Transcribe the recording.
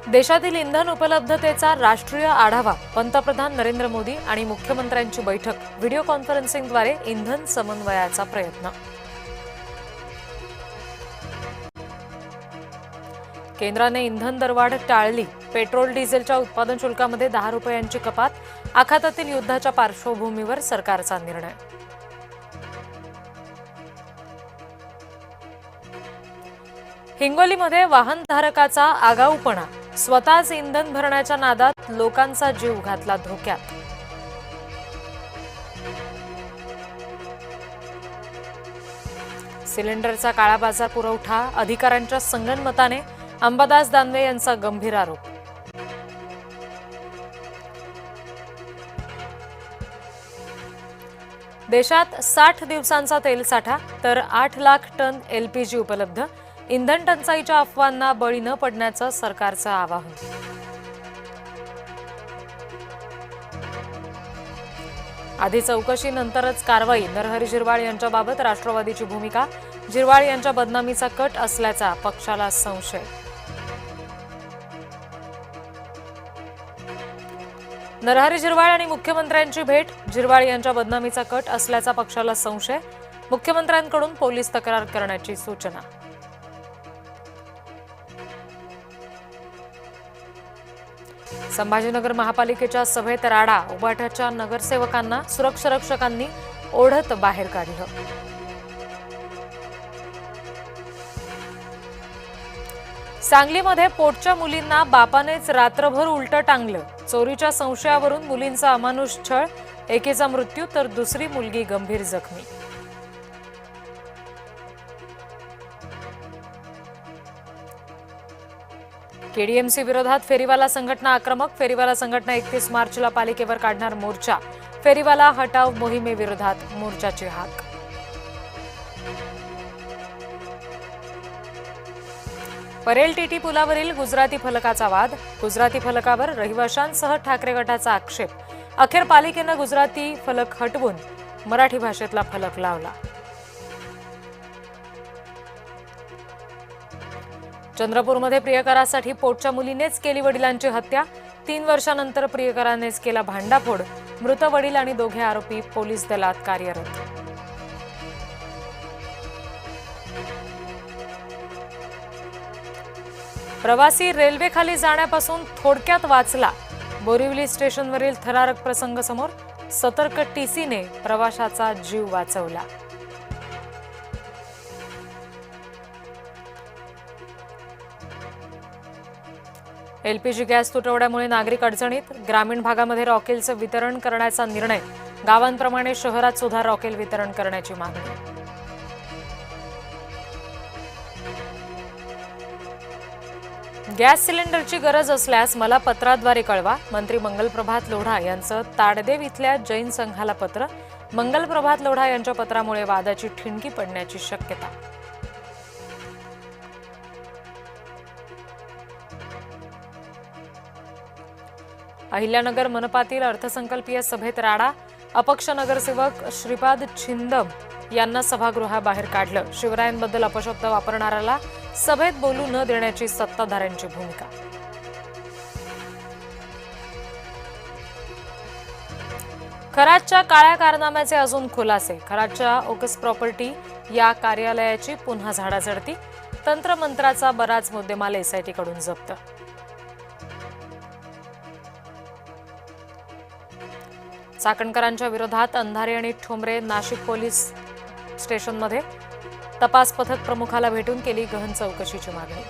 देशातील इंधन उपलब्धतेचा राष्ट्रीय आढावा. पंतप्रधान नरेंद्र मोदी आणि मुख्यमंत्र्यांची बैठक. व्हिडिओ कॉन्फरन्सिंगद्वारे इंधन समन्वयाचा प्रयत्न. केंद्राने इंधन दरवाढ टाळली. पेट्रोल डिझेलच्या उत्पादन शुल्कामध्ये 10 रुपयांची कपात. आखातातील युद्धाच्या पार्श्वभूमीवर सरकारचा निर्णय. हिंगोलीमध्ये वाहनधारकाचा आगाऊपणा. स्वतःच इंधन भरण्याच्या नादात लोकांचा जीव घातला धोक्यात. सिलेंडरचा काळाबाजार पुरवठा अधिकाऱ्यांच्या संगनमताने. अंबादास दानवे यांचा गंभीर आरोप. देशात 60 दिवसांचा तेलसाठा तर 8 लाख टन एलपीजी उपलब्ध. इंधन टंचाईच्या अफवांना बळी न पडण्याचं सरकारचं आवाहन. आधी चौकशी नंतरच कारवाई. नरहरी झिरवाळ यांच्याबाबत राष्ट्रवादीची भूमिका. झिरवाळ यांच्या बदनामीचा कट असल्याचा पक्षाला संशय. नरहरी झिरवाळ आणि मुख्यमंत्र्यांची भेट. झिरवाळ यांच्या बदनामीचा कट असल्याचा पक्षाला संशय. मुख्यमंत्र्यांकडून पोलीस तक्रार करण्याची सूचना. संभाजीनगर महापालिकेच्या सभेत राडा. उबाठाच्या नगरसेवकांना सुरक्षारक्षकांनी ओढत बाहेर काढलं. सांगलीमध्ये पोटच्या मुलींना बापानेच रात्रभर उलटं टांगलं. चोरीच्या संशयावरून मुलींचा अमानुष छळ. एकीचा मृत्यू तर दुसरी मुलगी गंभीर जखमी. केडीएमसी विरोधात फेरीवाला संघटना आक्रमक. फेरीवाला संघटना 31 मार्चला पालिकेवर काढणार मोर्चा. फेरीवाला हटाव मोहिमेविरोधात मोर्चाची हाक. परेल टीटी पुलावरील गुजराती फलकाचा वाद. गुजराती फलकावर रहिवाशांसह ठाकरे गटाचा आक्षेप. अखेर पालिकेनं गुजराती फलक हटवून मराठी भाषेतला फलक लावला. चंद्रपूरमध्ये प्रियकरासाठी पोटच्या मुलीनेच केली वडिलांची हत्या. 3 वर्षांनंतर प्रियकरानेच केला भांडाफोड. मृत वडील आणि दोघे आरोपी पोलीस दलात कार्यरत. प्रवासी रेल्वेखाली जाण्यापासून थोडक्यात वाचला. बोरिवली स्टेशनवरील थरारक प्रसंग समोर. सतर्क टीसीने प्रवाशाचा जीव वाचवला. एलपीजी गॅस तुटवड्यामुळे नागरिक अडचणीत. ग्रामीण भागामध्ये रॉकेलचं वितरण करण्याचा निर्णय. गावांप्रमाणे शहरात सुद्धा रॉकेल वितरण करण्याची मागणी. गॅस सिलेंडरची गरज असल्यास मला पत्राद्वारे कळवा. मंत्री मंगल प्रभात लोढा यांचं ताडदेव इथल्या जैन संघाला पत्र. मंगल प्रभात लोढा यांच्या पत्रामुळे वादाची ठिणगी पडण्याची शक्यता. अहिल्यानगर मनपातील अर्थसंकल्पीय सभेत राडा. अपक्ष नगरसेवक श्रीपाद छिंदम यांना सभागृहाबाहेर काढलं. शिवरायांबद्दल अपशब्द वापरणाऱ्याला सभेत बोलू न देण्याची सत्ताधाऱ्यांची भूमिका. खरातच्या काळ्या कारनाम्याचे अजून खुलासे. खरातच्या ओकस प्रॉपर्टी या कार्यालयाची पुन्हा झाडाझडती. तंत्रमंत्राचा बराच मुद्देमाल एसआयटीकडून जप्त. चाकणकरांच्या विरोधात अंधारे आणि ठोंबरे नाशिक पोलीस स्टेशनमध्ये. तपास पथक प्रमुखाला भेटून केली गहन चौकशीची मागणी.